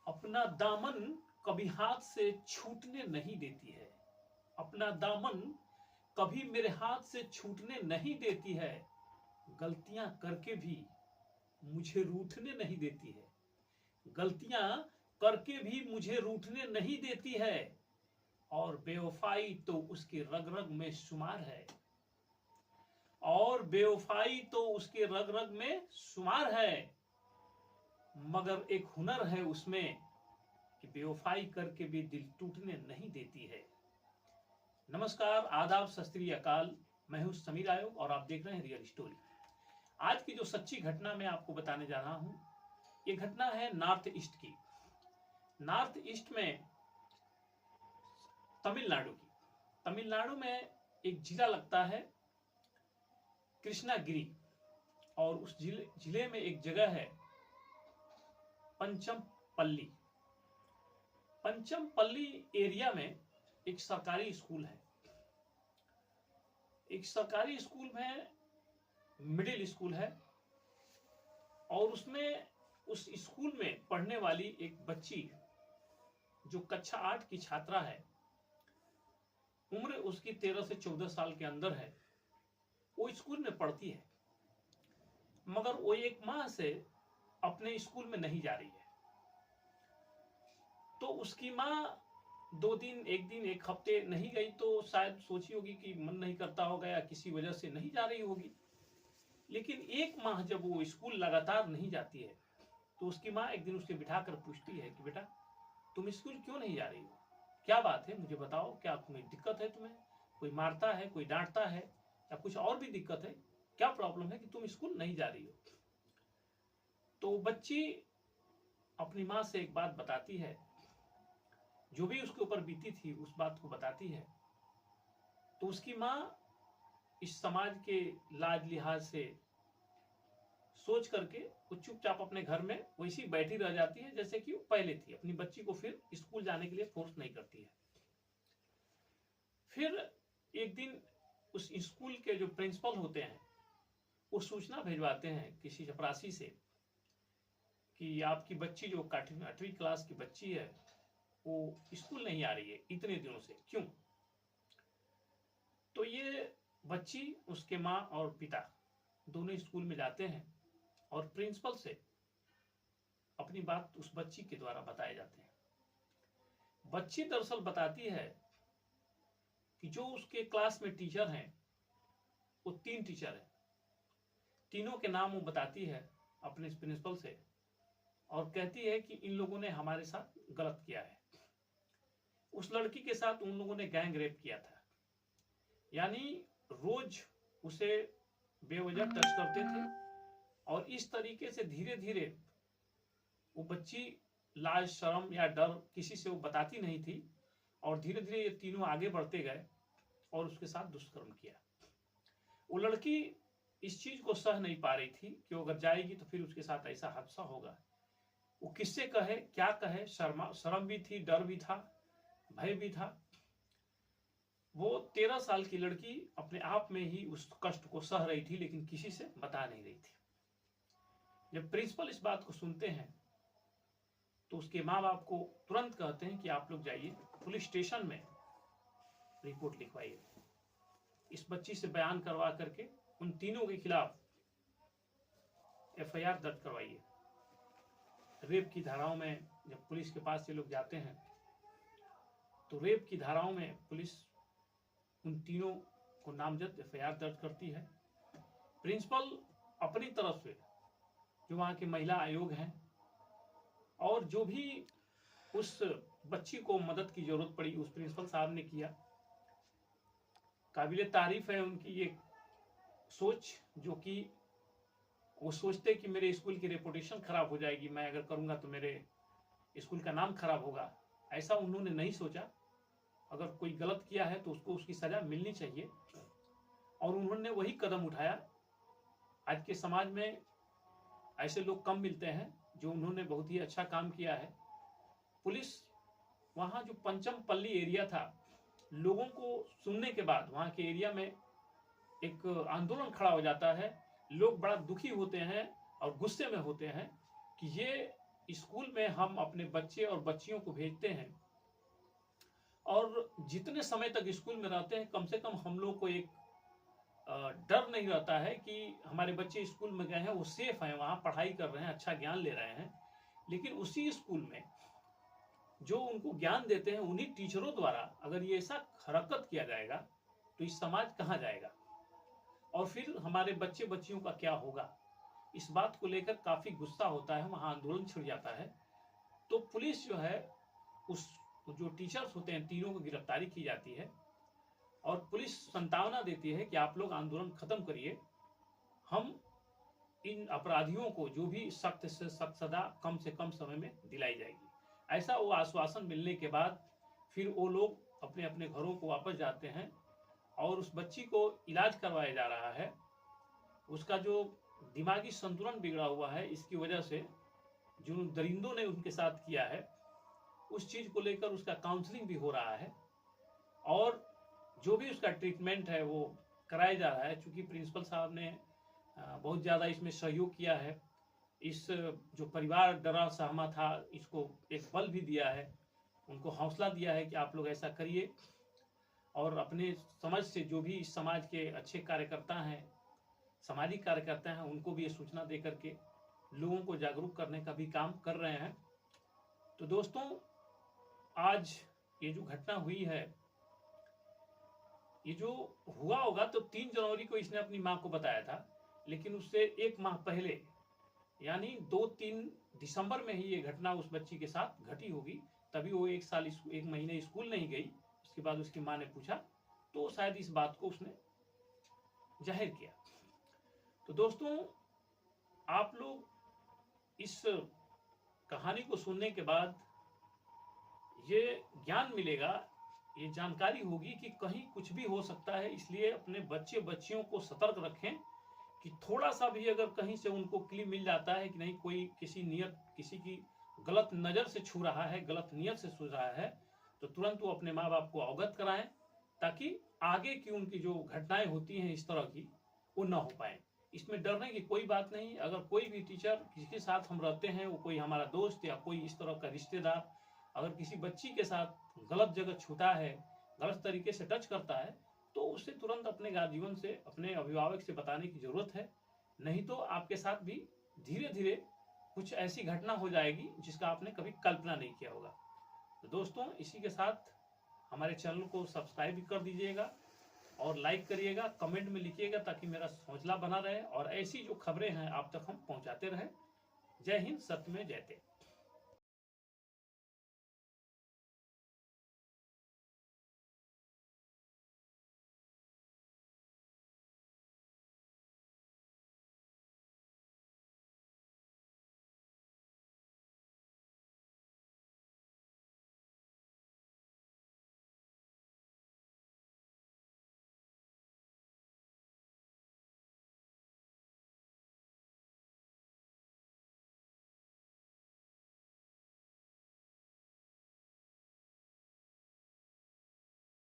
अपना दामन कभी हाथ से छूटने नहीं देती है। अपना दामन कभी मेरे हाथ से छूटने नहीं देती है। गलतियां करके भी मुझे रूठने नहीं देती है। गलतियां करके भी मुझे रूठने नहीं देती है। और बेवफाई तो उसके रग रग में शुमार है। और बेवफाई तो उसके रग रग में शुमार है। मगर एक हुनर है उसमें कि बेवफाई करके भी दिल टूटने नहीं देती है। नमस्कार, आदाब, सत श्री अकाल। मैं हूं समीर आयोग और आप देख रहे हैं रियल स्टोरी। आज की जो सच्ची घटना मैं आपको बताने जा रहा हूं, ये घटना है नॉर्थ ईस्ट की। नॉर्थ ईस्ट में तमिलनाडु की। तमिलनाडु में एक जिला लगता है कृष्णागिरी, और उस जिले में एक जगह है पंचमपल्ली। पंचमपल्ली एरिया में एक सरकारी स्कूल है। एक सरकारी स्कूल में मिडिल स्कूल है, और उसमें उस स्कूल में पढ़ने वाली एक बच्ची जो कक्षा 8 की छात्रा है, उम्र उसकी 13 से 14 साल के अंदर है। वो स्कूल में पढ़ती है, मगर वो एक माह से अपने स्कूल में नहीं जा रही है। तो उसकी माँ 2 दिन, एक दिन, एक हफ्ते नहीं गई, तो शायद सोची होगी कि मन नहीं करता होगा या किसी वजह से नहीं जा रही होगी। लेकिन एक माह जब वो स्कूल लगातार नहीं जाती है, तो उसकी माँ एक दिन उसके बिठाकर पूछती है कि बेटा, तुम स्कूल क्यों नहीं जा रही हो? क्या बात है, मुझे बताओ, क्या तुम्हें दिक्कत है? तुम्हें कोई मारता है, कोई डांटता है, या कुछ और भी दिक्कत है? क्या प्रॉब्लम है कि तुम स्कूल नहीं जा रही हो? तो बच्ची अपनी माँ से एक बात बताती है, जो भी उसके ऊपर बीती थी उस बात को बताती है। तो उसकी माँ इस समाज के लाज लिहाज से सोच करके वो चुपचाप अपने घर में वैसी बैठी रह जाती है जैसे कि वो पहले थी। अपनी बच्ची को फिर स्कूल जाने के लिए फोर्स नहीं करती है। फिर एक दिन उस स्कूल के जो प्रिंसिपल होते हैं, वो सूचना भिजवाते हैं किसी चपरासी से कि आपकी बच्ची जो 8वीं क्लास की बच्ची है, वो स्कूल नहीं आ रही है इतने दिनों से, क्यों? तो ये बच्ची, उसके माँ और पिता दोनों स्कूल में जाते हैं और प्रिंसिपल से अपनी बात उस बच्ची के द्वारा बताए जाते हैं। बच्ची दरअसल बताती है कि जो उसके क्लास में टीचर हैं, वो 3 टीचर हैं। तीनों के नाम वो बताती है अपने प्रिंसिपल से, और कहती है कि इन लोगों ने हमारे साथ गलत किया है। उस लड़की के साथ उन लोगों ने गैंग रेप किया था। यानी रोज उसे बेवजह टच करते थे, और इस तरीके से धीरे धीरे वो बच्ची लाज, शर्म या डर किसी से वो बताती नहीं थी, और धीरे धीरे ये तीनों आगे बढ़ते गए और उसके साथ दुष्कर्म किया। वो लड़की इस चीज को सह नहीं पा रही थी कि अगर जाएगी तो फिर उसके साथ ऐसा हादसा होगा। वो किससे कहे, क्या कहे? शर्म भी थी, डर भी था, भय भी था। वो 13 साल की लड़की अपने आप में ही उस कष्ट को सह रही थी, लेकिन किसी से बता नहीं रही थी। जब प्रिंसिपल इस बात को सुनते हैं, तो उसके माँ बाप को तुरंत कहते हैं कि आप लोग जाइए पुलिस स्टेशन में रिपोर्ट लिखवाइए। इस बच्ची से बयान करवा करके उन तीनों के खिलाफ FIR दर्ज करवाइए। रेप की धाराओं में जब पुलिस के पास ये लोग जाते हैं, तो रेप की धाराओं में पुलिस उन तीनों को नामजद FIR दर्ज करती है। प्रिंसिपल अपनी तरफ से, जो वहां के महिला आयोग हैं, और जो भी उस बच्ची को मदद की जरूरत पड़ी, उस प्रिंसिपल साहब ने किया। काबिले तारीफ है उनकी ये सोच, जो कि वो सोचते कि मेरे स्कूल की रेपुटेशन खराब हो जाएगी, मैं अगर करूंगा तो मेरे स्कूल का नाम खराब होगा। ऐसा उन्होंने नहीं सोचा। अगर कोई गलत किया है तो उसको उसकी सजा मिलनी चाहिए, और उन्होंने वही कदम उठाया। आज के समाज में ऐसे लोग कम मिलते हैं जो उन्होंने बहुत ही अच्छा काम किया है। पुलिस वहां जो पंचमपल्ली एरिया था, लोगों को सुनने के बाद वहां के एरिया में एक आंदोलन खड़ा हो जाता है। लोग बड़ा दुखी होते हैं और गुस्से में होते हैं कि ये स्कूल में हम अपने बच्चे और बच्चियों को भेजते हैं और जितने समय तक स्कूल में रहते हैं, कम से कम हम लोग को एक डर नहीं रहता है कि हमारे बच्चे स्कूल में गए हैं, वो सेफ हैं, वहां पढ़ाई कर रहे हैं, अच्छा ज्ञान ले रहे हैं। लेकिन उसी स्कूल में जो उनको ज्ञान देते हैं, उन्हीं टीचरों द्वारा अगर ये ऐसा हरकत किया जाएगा तो इस समाज कहाँ जाएगा और फिर हमारे बच्चे बच्चियों का क्या होगा। इस बात को लेकर काफी गुस्सा होता है, वहां आंदोलन छिड़ जाता है। तो पुलिस जो है, उस जो टीचर्स होते हैं तीनों को गिरफ्तारी की जाती है और पुलिस संतावना देती है कि आप लोग आंदोलन खत्म करिए, हम इन अपराधियों को जो भी सख्त से सख्त सजा कम से कम समय में दिलाई जाएगी। ऐसा वो आश्वासन मिलने के बाद फिर वो लोग अपने अपने घरों को वापस जाते हैं और उस बच्ची को इलाज करवाया जा रहा है। उसका जो दिमागी संतुलन बिगड़ा हुआ है, इसकी वजह से जो दरिंदों ने उनके साथ किया है, उस चीज को लेकर उसका काउंसलिंग भी हो रहा है और जो भी उसका ट्रीटमेंट है वो कराया जा रहा है। चूंकि प्रिंसिपल साहब ने बहुत ज्यादा इसमें सहयोग किया है, इस जो परिवार डरा सहमा था, इसको एक बल भी दिया है, उनको हौसला दिया है कि आप लोग ऐसा करिए और अपने समझ से जो भी इस समाज के अच्छे कार्यकर्ता हैं, सामाजिक कार्यकर्ता हैं, उनको भी ये सूचना दे करके लोगों को जागरूक करने का भी काम कर रहे हैं। तो दोस्तों, आज ये जो घटना हुई है, ये जो हुआ होगा तो 3 जनवरी को इसने अपनी मां को बताया था, लेकिन उससे 1 माह पहले यानी 2-3 दिसंबर में ही ये घटना उस बच्ची के साथ घटी होगी। तभी वो 1 महीने स्कूल नहीं गई। उसके बाद उसकी मां ने पूछा तो शायद इस बात को उसने जाहिर किया। तो दोस्तों, आप लोग इस कहानी को सुनने के बाद ये ज्ञान मिलेगा, ये जानकारी होगी कि कहीं कुछ भी हो सकता है। इसलिए अपने बच्चे बच्चियों को सतर्क रखें कि थोड़ा सा भी अगर कहीं से उनको क्ली मिल जाता है कि नहीं, कोई किसी की गलत नजर से छू रहा है, गलत नियत से छू रहा है, तो तुरंत वो अपने माँ बाप को अवगत कराएं, ताकि आगे की उनकी जो घटनाएं होती हैं इस तरह की, वो न हो पाए। इसमें डरने की कोई बात नहीं। अगर कोई भी टीचर जिसके साथ हम रहते हैं, वो कोई हमारा दोस्त या कोई इस तरह का रिश्तेदार अगर किसी बच्ची के साथ गलत जगह छूता है, गलत तरीके से टच करता है, तो उसे तुरंत अपने गार्जियन से, अपने अभिभावक से बताने की जरूरत है। नहीं तो आपके साथ भी धीरे धीरे कुछ ऐसी घटना हो जाएगी जिसका आपने कभी कल्पना नहीं किया होगा। तो दोस्तों, इसी के साथ हमारे चैनल को सब्सक्राइब भी कर दीजिएगा और लाइक करिएगा, कमेंट में लिखिएगा, ताकि मेरा हौसला बना रहे और ऐसी जो खबरें हैं आप तक हम पहुंचाते रहे। जय हिंद, सत्य में जयते।